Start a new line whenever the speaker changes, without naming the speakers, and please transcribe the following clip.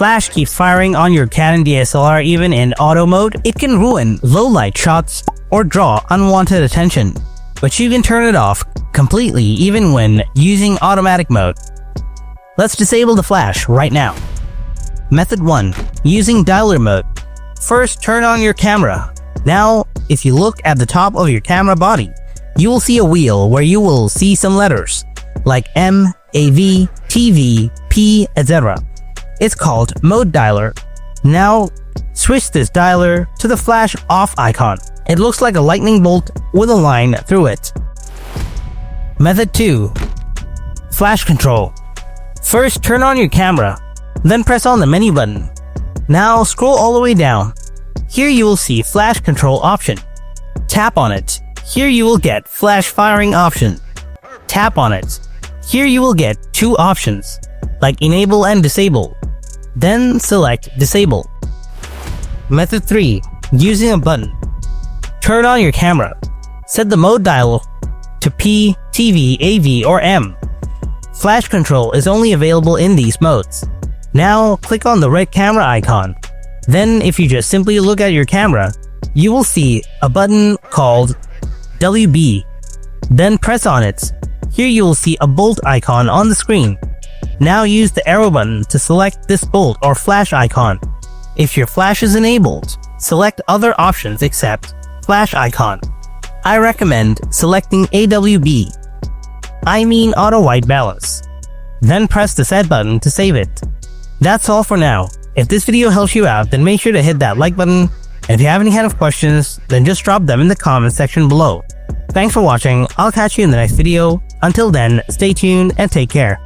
flash keeps firing on your Canon DSLR even in auto mode, it can ruin low light shots or draw unwanted attention. But you can turn it off completely even when using automatic mode. Let's disable the flash right now. Method 1. Using dialer mode. First, turn on your camera. Now, if you look at the top of your camera body, you will see a wheel where you will see some letters like M, AV, TV, P, etc. It's called mode dialer. Now, switch this dialer to the flash off icon. It looks like a lightning bolt with a line through it. Method 2. Flash control. First, turn on your camera, then press on the menu button. Now scroll all the way down. Here you will see flash control option. Tap on it. Here you will get flash firing option. Tap on it. Here you will get two options, like enable and disable. Then select disable. Method 3. Using a button. Turn on your camera. Set the mode dial to P, TV, AV, or M. Flash control is only available in these modes. Now click on the red camera icon. Then if you just simply look at your camera, you will see a button called WB. Then press on it. Here you will see a bolt icon on the screen. Now use the arrow button to select this bolt or flash icon. If your flash is enabled, select other options except flash icon. I recommend selecting AWB. I mean auto white balance. Then press the set button to save it. That's all for now. If this video helps you out, then make sure to hit that like button. And if you have any kind of questions, then just drop them in the comment section below. Thanks for watching. I'll catch you in the next video. Until then, stay tuned and take care.